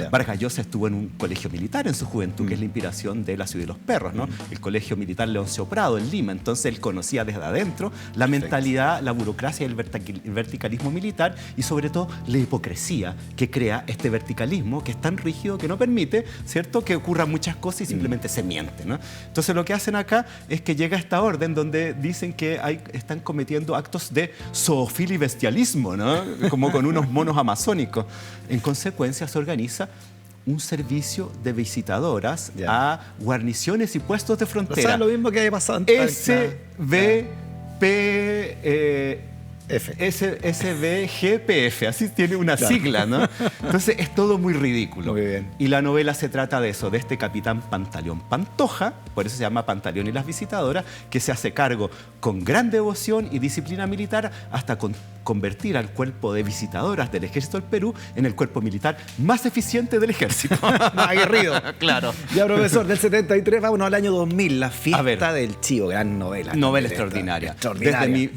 Vargas Llosa estuvo en un colegio militar en su juventud, que es la inspiración de La ciudad de los perros, ¿no? El colegio militar Leoncio Prado en Lima. Entonces él conocía desde adentro la mentalidad, la burocracia y el verticalismo militar y sobre todo la hipocresía que crea este verticalismo que es tan rígido que no permite, ¿cierto?, que ocurran muchas cosas y simplemente se miente, ¿no? Entonces lo que hacen acá es que llega esta orden donde dicen que están cometiendo actos de zoofilia y bestialismo, ¿no? Como con unos monos amazónicos. En consecuencia se organiza un servicio de visitadoras a guarniciones y puestos de frontera. O sea, lo mismo que haya pasado en SBGPF, así tiene una sigla, ¿no? Entonces es todo muy ridículo. Muy bien. Y la novela se trata de eso, de este capitán Pantaleón Pantoja, por eso se llama Pantaleón y las visitadoras, que se hace cargo con gran devoción y disciplina militar hasta con convertir al cuerpo de visitadoras del ejército del Perú en el cuerpo militar más eficiente del ejército. Más aguerrido. Claro. Ya, profesor, del 73 vámonos al año 2000, La fiesta del Chivo, gran novela. Novela extraordinaria.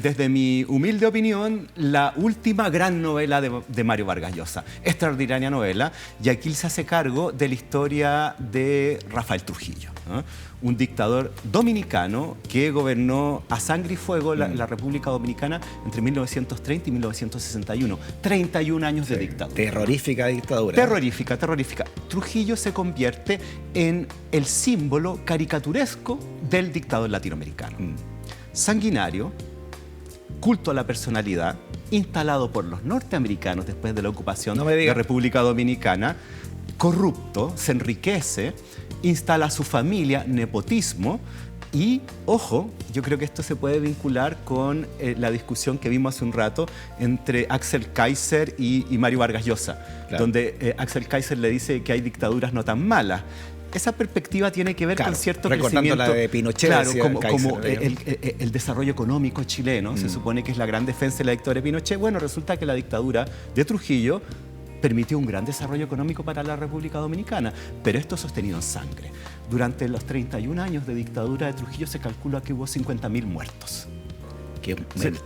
Desde mi humilde opinión, la última gran novela de Mario Vargas Llosa. Extraordinaria novela, y aquí se hace cargo de la historia de Rafael Trujillo, ¿no? Un dictador dominicano que gobernó a sangre y fuego la República Dominicana entre 1930 y 1961. 31 años de dictadura. Terrorífica dictadura. Terrorífica. Trujillo se convierte en el símbolo caricaturesco del dictador latinoamericano. Sanguinario, culto a la personalidad, instalado por los norteamericanos después de la ocupación de la República Dominicana, corrupto, se enriquece, instala a su familia, nepotismo y, ojo, yo creo que esto se puede vincular con la discusión que vimos hace un rato entre Axel Kaiser y Mario Vargas Llosa, donde Axel Kaiser le dice que hay dictaduras no tan malas. Esa perspectiva tiene que ver con cierto crecimiento. La de Pinochet, claro, como el desarrollo económico chileno. Se supone que es la gran defensa de la dictadura de Pinochet. Bueno, resulta que la dictadura de Trujillo permitió un gran desarrollo económico para la República Dominicana, pero esto sostenido en sangre. Durante los 31 años de dictadura de Trujillo se calcula que hubo 50.000 muertos. Que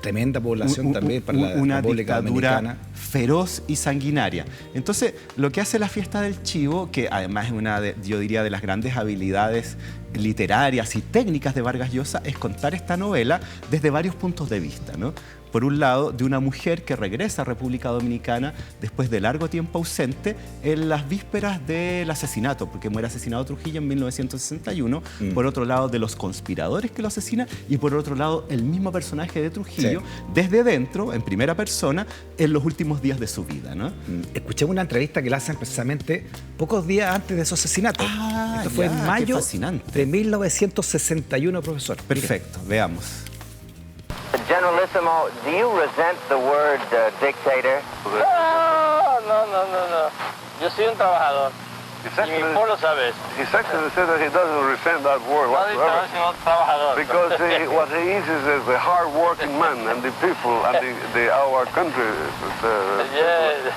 tremenda población también para la República Dominicana. Feroz y sanguinaria. Entonces, lo que hace la fiesta del Chivo, que además es una, yo diría, de las grandes habilidades literarias y técnicas de Vargas Llosa, es contar esta novela desde varios puntos de vista, ¿no? Por un lado, de una mujer que regresa a República Dominicana después de largo tiempo ausente en las vísperas del asesinato, porque muere asesinado Trujillo en 1961. Por otro lado, de los conspiradores que lo asesinan, y por otro lado, el mismo personaje de Trujillo, desde dentro, en primera persona, en los últimos días de su vida, ¿no? Escuché una entrevista que le hacen precisamente pocos días antes de su asesinato. Esto fue en mayo de 1961, profesor. Perfecto, veamos. Generalissimo, do you resent the word dictator? No. Yo soy un trabajador. Y mi pueblo sabes. His Excellency said that he doesn't resent that word whatsoever. Because what he is the hard-working man, and the people and our country,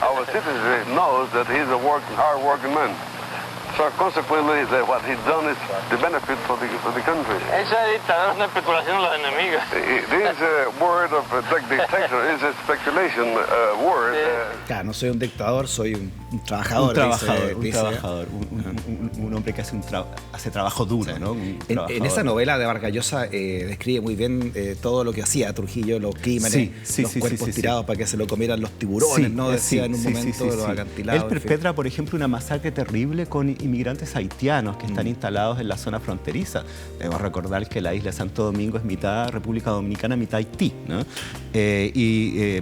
our citizens knows that he's a hard-working man. So consequently, what he's done is the benefit for the country. Esa dictadura es una especulación de los enemigos. This word of dictator is a speculation word. Claro, no soy un dictador, soy un trabajador. Un hombre que hace trabajo duro, ¿no? En esa novela de Vargas Llosa describe muy bien todo lo que hacía Trujillo, los crímenes, los cuerpos tirados para que se lo comieran los tiburones, ¿no? Decía en un momento de los acantilados. Él perpetra, por ejemplo, una masacre terrible con inmigrantes haitianos que están instalados en la zona fronteriza. Debo recordar que la isla de Santo Domingo es mitad República Dominicana, mitad Haití, ¿no?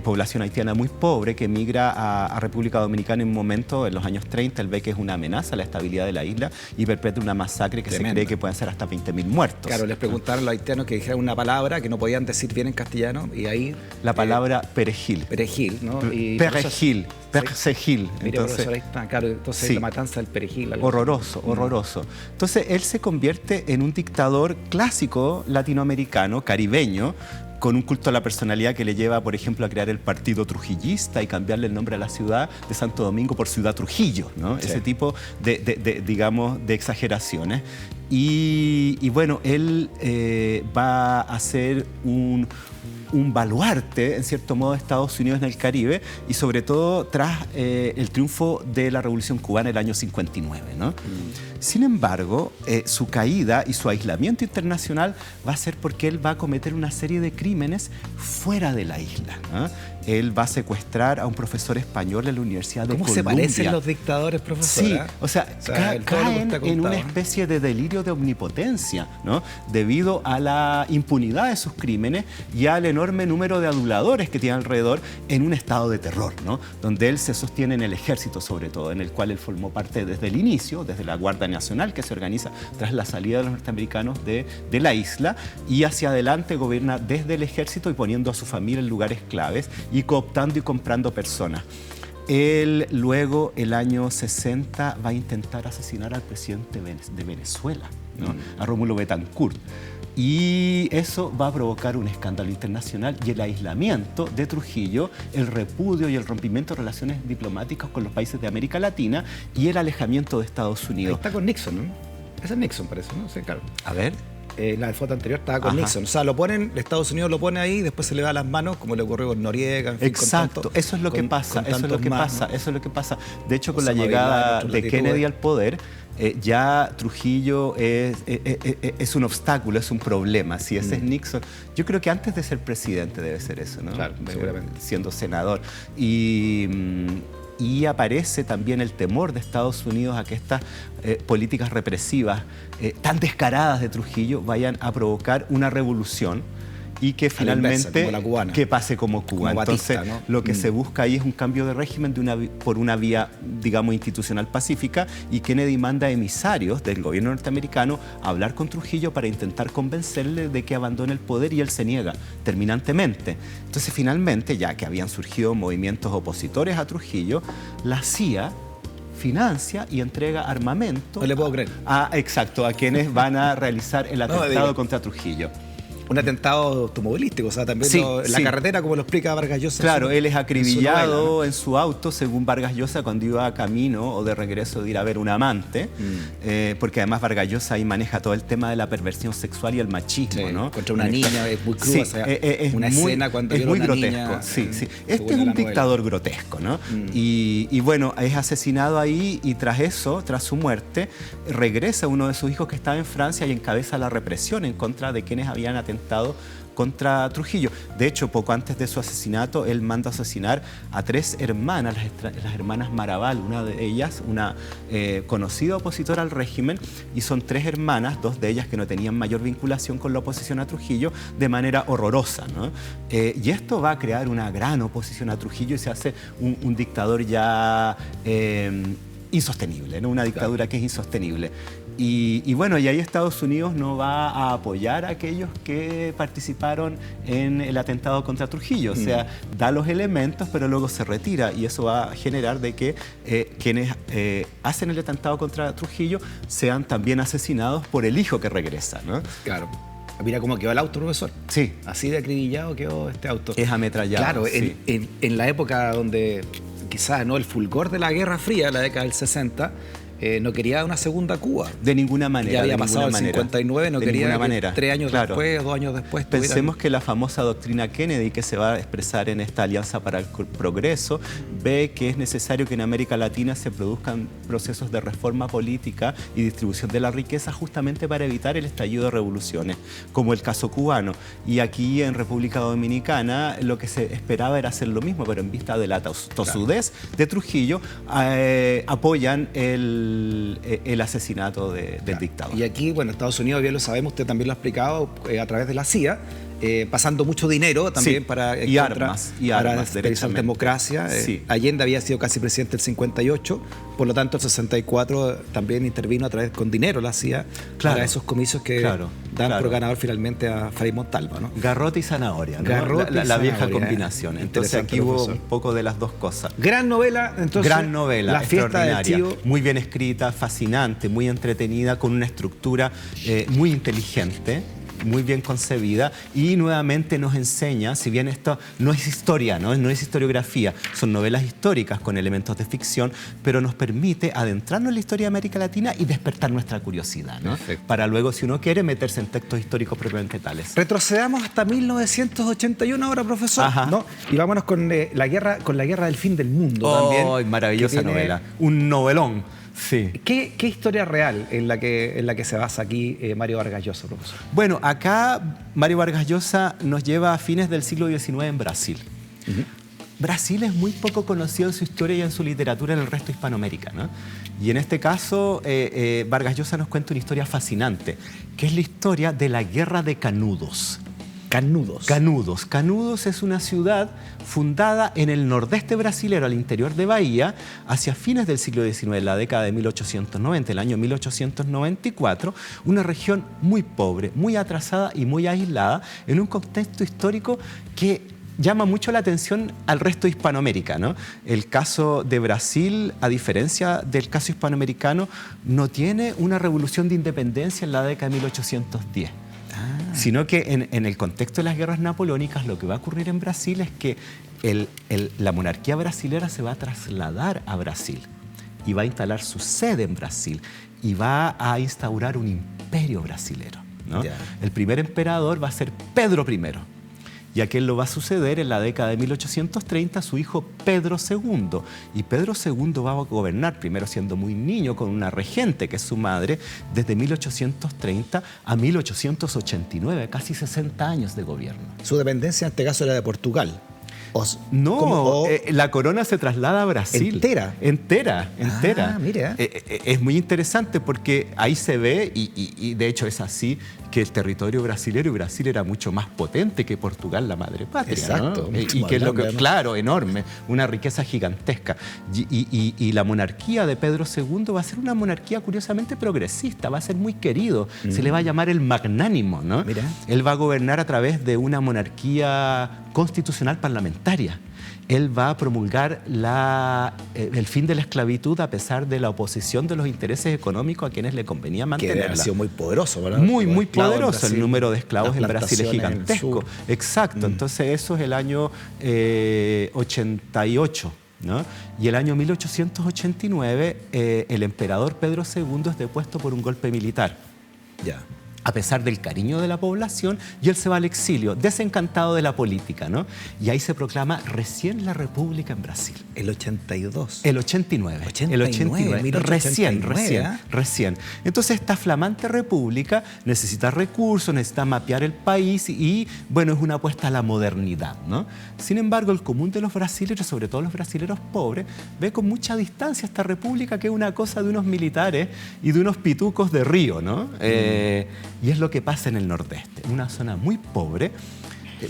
Población haitiana muy pobre que migra a República Dominicana en un momento, en los años 30, él ve que es una amenaza a la estabilidad de la isla y perpetra una masacre que se cree que pueden ser hasta 20.000 muertos. Claro, les preguntaron a los haitianos que dijeran una palabra que no podían decir bien en castellano y ahí... La palabra perejil. Perejil, ¿no? Perejil. Perejil. Entonces, ahí está, claro, entonces la matanza del perejil. Horroroso. Entonces él se convierte en un dictador clásico latinoamericano, caribeño, con un culto a la personalidad que le lleva, por ejemplo, a crear el Partido Trujillista y cambiarle el nombre a la ciudad de Santo Domingo por Ciudad Trujillo, ¿no? Ese tipo digamos, de exageraciones. Y bueno, él va a ser un baluarte, en cierto modo, de Estados Unidos en el Caribe y sobre todo tras el triunfo de la Revolución Cubana en el año 59, ¿no? Sin embargo, su caída y su aislamiento internacional va a ser porque él va a cometer una serie de crímenes fuera de la isla, ¿no? Él va a secuestrar a un profesor español en la Universidad de Columbia. ¿Cómo se parecen los dictadores, profesor? Sí, o sea caen en una especie de delirio de omnipotencia, ¿no? Debido a la impunidad de sus crímenes y al enorme número de aduladores que tiene alrededor en un estado de terror, ¿no? Donde él se sostiene en el ejército, sobre todo, en el cual él formó parte desde el inicio, desde la Guardia Nacional que se organiza tras la salida de los norteamericanos de la isla, y hacia adelante gobierna desde el ejército y poniendo a su familia en lugares claves y cooptando y comprando personas. Él luego, el año 60, va a intentar asesinar al presidente de Venezuela, ¿no? A Rómulo Betancourt. Y eso va a provocar un escándalo internacional y el aislamiento de Trujillo, el repudio y el rompimiento de relaciones diplomáticas con los países de América Latina y el alejamiento de Estados Unidos. Ahí está con Nixon, ¿no? Ese es Nixon, parece, ¿no? Sí, claro. A ver. La foto anterior estaba con Nixon. O sea, lo ponen, Estados Unidos lo pone ahí, después se le va las manos, como le ocurrió con Noriega. En fin, exacto, eso es lo que pasa, eso es lo que pasa, eso es lo que pasa. De hecho, con la llegada de Kennedy al poder, ya Trujillo es un obstáculo, es un problema. Si ese es Nixon, yo creo que antes de ser presidente debe ser eso, ¿no? Claro, seguramente. Siendo senador. Y aparece también el temor de Estados Unidos a que estas políticas represivas tan descaradas de Trujillo vayan a provocar una revolución y que finalmente que pase como Cuba. Entonces, Batista, ¿no? Lo que se busca ahí es un cambio de régimen por una vía, digamos, institucional pacífica, y Kennedy manda emisarios del gobierno norteamericano a hablar con Trujillo para intentar convencerle de que abandone el poder, y él se niega terminantemente. Entonces, finalmente, ya que habían surgido movimientos opositores a Trujillo, la CIA financia y entrega armamento. No le puedo creer. Exacto, a quienes van a realizar el atentado contra Trujillo. Un atentado automovilístico, o sea, también la carretera, como lo explica Vargas Llosa. Claro, él es acribillado en su auto, según Vargas Llosa, cuando iba a camino o de regreso de ir a ver un amante, porque además Vargas Llosa ahí maneja todo el tema de la perversión sexual y el machismo, ¿no? Contra una niña, es muy cruda, o sea, una escena cuando es muy una grotesco, niña, sí. Este es un dictador grotesco, ¿no? Y bueno, es asesinado ahí, y tras eso, tras su muerte, regresa uno de sus hijos que estaba en Francia y encabeza la represión en contra de quienes habían atentado contra Trujillo. De hecho, poco antes de su asesinato, él manda a asesinar a 3 hermanas, las hermanas Maraval, una de ellas, una conocida opositora al régimen, y son 3 hermanas, 2 de ellas que no tenían mayor vinculación con la oposición a Trujillo, de manera horrorosa, ¿no? Y esto va a crear una gran oposición a Trujillo y se hace un dictador ya insostenible, ¿no? Una dictadura que es insostenible. Y bueno, y ahí Estados Unidos no va a apoyar a aquellos que participaron en el atentado contra Trujillo. O sea, da los elementos, pero luego se retira, y eso va a generar de que quienes hacen el atentado contra Trujillo sean también asesinados por el hijo que regresa, ¿no? Claro. Mira cómo quedó el auto, profesor. Sí. Así de acribillado quedó este auto. Es ametrallado. Claro, sí. en la época donde quizás no el fulgor de la Guerra Fría, la década del 60, no quería una segunda Cuba. De ninguna manera. Ya había pasado el 59, no quería que 3 años después, 2 años después. Pensemos que la famosa doctrina Kennedy, que se va a expresar en esta Alianza para el Progreso, ve que es necesario que en América Latina se produzcan procesos de reforma política y distribución de la riqueza, justamente para evitar el estallido de revoluciones, como el caso cubano. Y aquí en República Dominicana lo que se esperaba era hacer lo mismo, pero en vista de la tosudez de Trujillo, apoyan el asesinato del dictador. Y aquí, bueno, Estados Unidos, bien lo sabemos, usted también lo ha explicado, a través de la CIA, pasando mucho dinero también para armas, realizar democracia. Allende había sido casi presidente del 58, por lo tanto el 64 también intervino con dinero la CIA para esos comicios que dan por ganador finalmente a Frei Montalva, ¿no? Garrote y zanahoria, ¿no? La vieja combinación. Entonces aquí hubo un poco de las dos cosas. Gran novela, entonces. Gran novela, La fiesta del tío. Muy bien escrita, fascinante, muy entretenida, con una estructura muy inteligente, muy bien concebida, y nuevamente nos enseña, si bien esto no es historia, no es historiografía, son novelas históricas con elementos de ficción, pero nos permite adentrarnos en la historia de América Latina y despertar nuestra curiosidad, ¿no? Para luego, si uno quiere, meterse en textos históricos propiamente tales. Retrocedamos hasta 1981 ahora, profesor, ¿no? Y vámonos con la guerra del fin del mundo también. Maravillosa novela, un novelón. Sí. ¿Qué historia real en la que se basa aquí Mario Vargas Llosa, profesor? Bueno, acá Mario Vargas Llosa nos lleva a fines del siglo XIX en Brasil. Brasil es muy poco conocido en su historia y en su literatura en el resto de Hispanoamérica, ¿no? Y en este caso, Vargas Llosa nos cuenta una historia fascinante, que es la historia de la Guerra de Canudos. Canudos es una ciudad fundada en el nordeste brasilero, al interior de Bahía, hacia fines del siglo XIX, en la década de 1890, el año 1894, una región muy pobre, muy atrasada y muy aislada, en un contexto histórico que llama mucho la atención al resto de Hispanoamérica, ¿no? El caso de Brasil, a diferencia del caso hispanoamericano, no tiene una revolución de independencia en la década de 1810. sino que en el contexto de las guerras napoleónicas lo que va a ocurrir en Brasil es que la monarquía brasilera se va a trasladar a Brasil y va a instalar su sede en Brasil y va a instaurar un imperio brasilero, ¿no? El primer emperador va a ser Pedro I. Y a quien lo va a suceder en la década de 1830 su hijo Pedro II. Y Pedro II va a gobernar, primero siendo muy niño, con una regente que es su madre, desde 1830 a 1889, casi 60 años de gobierno. Su dependencia en este caso era de Portugal. La corona se traslada a Brasil. ¿Entera? Entera. Mira. Es muy interesante porque ahí se ve, y de hecho es así, que el territorio brasilero y Brasil era mucho más potente que Portugal, la madre patria. Exacto. ¿no? Y que es lo que, claro, enorme, una riqueza gigantesca. Y la monarquía de Pedro II va a ser una monarquía curiosamente progresista, va a ser muy querido. Se le va a llamar el magnánimo, ¿no? Mira. Él va a gobernar a través de una monarquía constitucional parlamentaria. Él va a promulgar el fin de la esclavitud a pesar de la oposición de los intereses económicos a quienes le convenía mantenerla. Que ha sido muy poderoso, ¿verdad? Muy poderoso. El número de esclavos en Brasil es gigantesco. Exacto. Entonces eso es el año 88. ¿no? Y el año 1889 el emperador Pedro II es depuesto por un golpe militar. Ya. A pesar del cariño de la población, y él se va al exilio, desencantado de la política, ¿no? Y ahí se proclama recién la República en Brasil. ¿El 82? El 89. El 89. Recién. Entonces, esta flamante república necesita recursos, necesita mapear el país y, bueno, es una apuesta a la modernidad, ¿no? Sin embargo, el común de los brasileños, sobre todo los brasileños pobres, ve con mucha distancia esta república que es una cosa de unos militares y de unos pitucos de río, ¿no? Y es lo que pasa en el Nordeste, una zona muy pobre,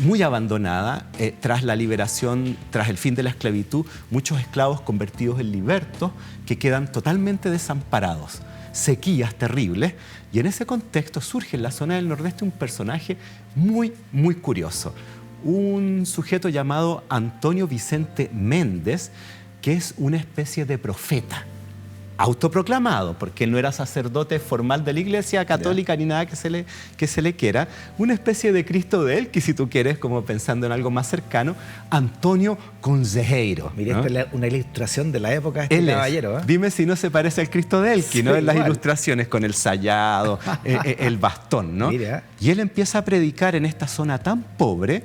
muy abandonada, tras la liberación, tras el fin de la esclavitud, muchos esclavos convertidos en libertos que quedan totalmente desamparados, sequías terribles, y en ese contexto surge en la zona del Nordeste un personaje muy curioso, un sujeto llamado Antonio Vicente Méndez, que es una especie de profeta, autoproclamado, porque él no era sacerdote formal de la Iglesia Católica ni nada que se le quiera, una especie de Cristo de Elqui, si tú quieres, como pensando en algo más cercano, Antonio Conselheiro. Mira, ¿no? Esta es una ilustración de la época de este caballero. Dime si no se parece al Cristo de Elqui, sí, ¿no? En las ilustraciones, con el sayado, el bastón, ¿no? Mira. Y él empieza a predicar en esta zona tan pobre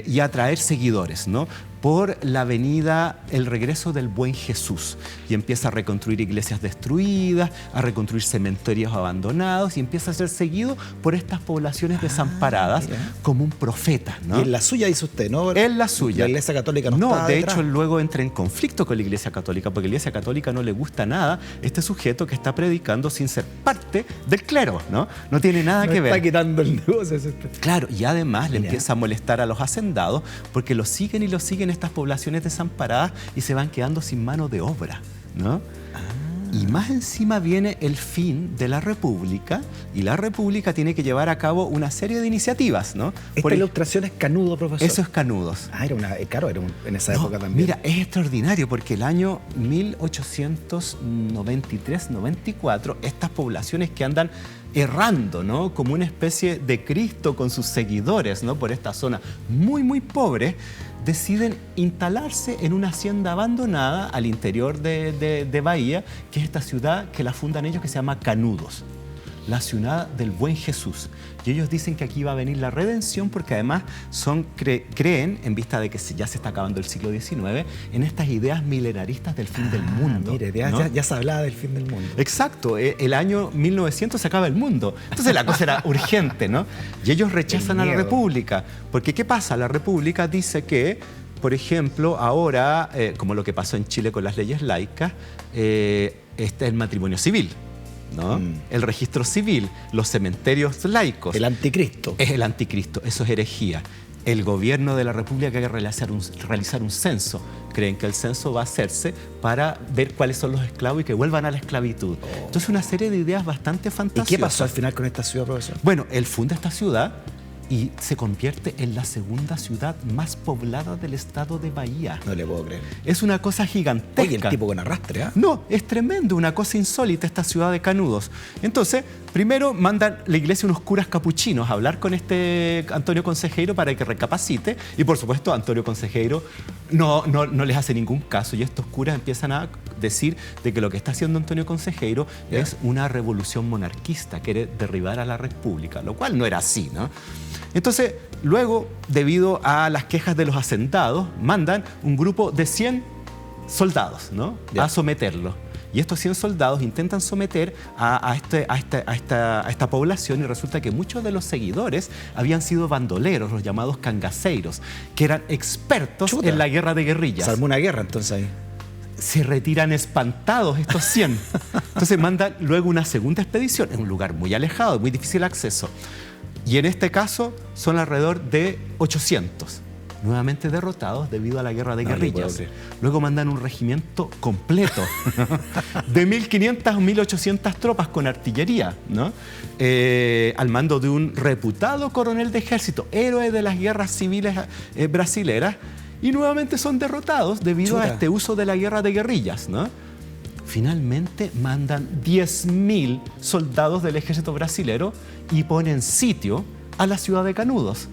y a atraer seguidores, ¿no? Por la avenida El Regreso del Buen Jesús, y empieza a reconstruir iglesias destruidas, a reconstruir cementerios abandonados, y empieza a ser seguido por estas poblaciones desamparadas como un profeta, ¿no? Y en la suya, dice usted, ¿no? En la suya. La Iglesia Católica no está de detrás. hecho, él luego entra en conflicto con la Iglesia Católica, porque a la Iglesia Católica no le gusta nada este sujeto que está predicando sin ser parte del clero, ¿no? No tiene nada que ver. Está quitando el negocio. Claro, y además le empieza a molestar a los hacendados porque lo siguen estas poblaciones desamparadas y se van quedando sin mano de obra, ¿no? Y más encima viene el fin de la República, y la República tiene que llevar a cabo una serie de iniciativas, ¿no? Esta ilustración es Canudo, profesor. Eso es Canudos. Era en esa época también. Mira, es extraordinario porque el año 1893-94, estas poblaciones que andan errando, ¿no? Como una especie de Cristo con sus seguidores, ¿no? Por esta zona muy pobre, deciden instalarse en una hacienda abandonada al interior de Bahía, que es esta ciudad que la fundan ellos, que se llama Canudos, la ciudad del Buen Jesús. Y ellos dicen que aquí va a venir la redención, porque además creen, en vista de que ya se está acabando el siglo XIX, en estas ideas milenaristas del fin del mundo. Mire, ¿no? ya se hablaba del fin del mundo. Exacto, el año 1900 se acaba el mundo. Entonces la cosa era urgente, ¿no? Y ellos rechazan a la República, porque ¿qué pasa? La República dice que, por ejemplo, ahora, como lo que pasó en Chile con las leyes laicas, este es el matrimonio civil, ¿no? El registro civil, los cementerios laicos. El anticristo. Es el anticristo, eso es herejía. El gobierno de la República quiere realizar un censo. Creen que el censo va a hacerse para ver cuáles son los esclavos y que vuelvan a la esclavitud. Entonces, una serie de ideas bastante fantasiosas. ¿Y qué pasó al final con esta ciudad, profesor? Bueno, él funda esta ciudad y se convierte en la segunda ciudad más poblada del estado de Bahía. No le puedo creer. Es una cosa gigantesca. Oye, el tipo con arrastre, ¿eh? No, es tremendo, una cosa insólita esta ciudad de Canudos. Entonces, Primero mandan la iglesia unos curas capuchinos a hablar con este Antonio Consejeiro para que recapacite, y por supuesto Antonio Consejeiro no les hace ningún caso, y estos curas empiezan a decir de que lo que está haciendo Antonio Consejeiro es una revolución monarquista, quiere derribar a la república, lo cual no era así, ¿no? Entonces, luego, debido a las quejas de los hacendados, mandan un grupo de 100 soldados, ¿no? A someterlo. Y estos 100 soldados intentan someter a esta población, y resulta que muchos de los seguidores habían sido bandoleros, los llamados cangaceiros, que eran expertos en la guerra de guerrillas. Se armó una guerra entonces ahí. Se retiran espantados estos 100. Entonces mandan luego una segunda expedición en un lugar muy alejado, de muy difícil acceso. Y en este caso son alrededor de 800. Nuevamente derrotados debido a la guerra de guerrillas. Luego mandan un regimiento completo de 1.500 o 1.800 tropas con artillería, ¿no? Al mando de un reputado coronel de ejército, héroe de las guerras civiles brasileras, y nuevamente son derrotados debido a este uso de la guerra de guerrillas, ¿no? Finalmente mandan 10.000 soldados del ejército brasilero y ponen sitio a la ciudad de Canudos.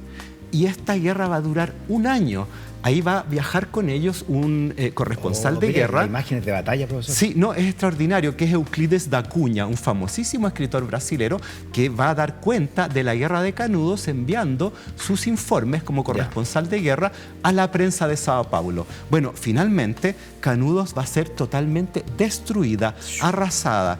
Y esta guerra va a durar un año. Ahí va a viajar con ellos un corresponsal de guerra. Imágenes de batalla, profesor. Sí, no, es extraordinario, que es Euclides da Cunha, un famosísimo escritor brasilero que va a dar cuenta de la guerra de Canudos enviando sus informes como corresponsal de guerra a la prensa de Sao Paulo. Bueno, finalmente Canudos va a ser totalmente destruida, arrasada.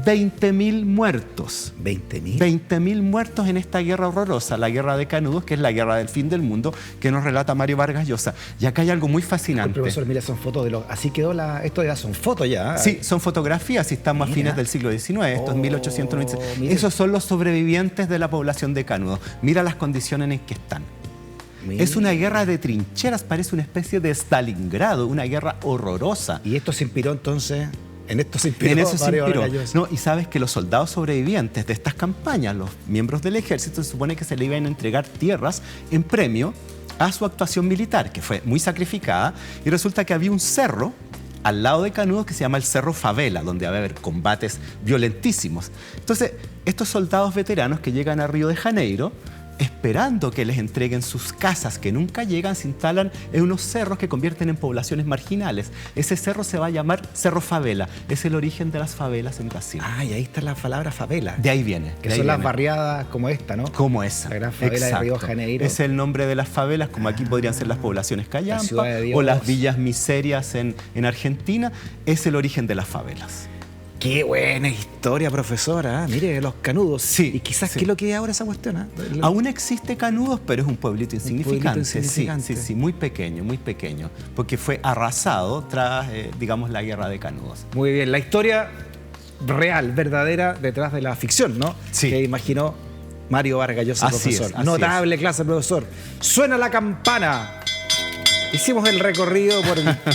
20.000 muertos. 20.000. 20.000 muertos en esta guerra horrorosa, la guerra de Canudos, que es la guerra del fin del mundo, que nos relata Mario Vargas Llosa. Y acá hay algo muy fascinante. Profesor, mira, son fotos de los... Así quedó esto ya son fotos ya. Sí, son fotografías y estamos a fines del siglo XIX, esto es 1896. Esos son los sobrevivientes de la población de Canudos. Mira las condiciones en que están. Es una guerra de trincheras, parece una especie de Stalingrado, una guerra horrorosa. Y esto se inspiró entonces... En esto se inspiró. En eso se inspiró. No, y sabes que los soldados sobrevivientes de estas campañas, los miembros del ejército, se supone que se le iban a entregar tierras en premio a su actuación militar, que fue muy sacrificada, y resulta que había un cerro al lado de Canudos que se llama el Cerro Favela, donde va a haber combates violentísimos. Entonces, estos soldados veteranos que llegan a Río de Janeiro, esperando que les entreguen sus casas que nunca llegan, se instalan en unos cerros que convierten en poblaciones marginales. Ese cerro se va a llamar Cerro Favela. Es el origen de las favelas en Brasil. Ah, y ahí está la palabra favela. De ahí viene. Que son las barriadas como esta, ¿no? Como esa. La gran favela de Río de Janeiro. Es el nombre de las favelas, como aquí podrían ser las poblaciones callampa o las villas miserias en Argentina. Es el origen de las favelas. Qué buena historia, profesora. Mire, los Canudos. Sí. Y quizás, ¿qué es lo que hay ahora esa cuestión? Aún existe Canudos, pero es un pueblito insignificante. Sí, muy pequeño, porque fue arrasado tras, digamos, la guerra de Canudos. Muy bien, la historia real, verdadera, detrás de la ficción, ¿no? Sí. Que imaginó Mario Vargas Llosa, profesor. Notable clase, profesor. Suena la campana. Hicimos el recorrido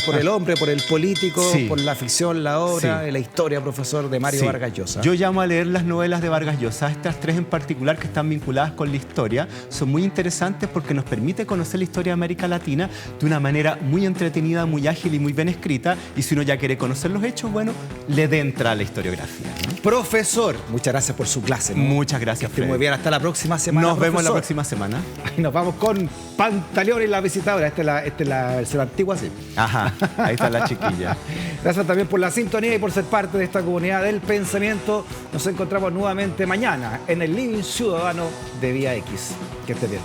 por el hombre, por el político, por la ficción, la obra, la historia, profesor, de Mario Vargas Llosa. Yo llamo a leer las novelas de Vargas Llosa. Estas tres en particular, que están vinculadas con la historia, son muy interesantes porque nos permite conocer la historia de América Latina de una manera muy entretenida, muy ágil y muy bien escrita. Y si uno ya quiere conocer los hechos, bueno, le entra a la historiografía, ¿no? Profesor, muchas gracias por su clase, ¿no? Muchas gracias, Fred. Muy bien, hasta la próxima semana. Nos vemos la próxima semana. Nos vamos con Pantaleón y la visitadora. Esta es la versión antigua, sí. Ajá, ahí está la chiquilla. Gracias también por la sintonía y por ser parte de esta comunidad del pensamiento. Nos encontramos nuevamente mañana en el Living Ciudadano de Vía X. Que esté bien.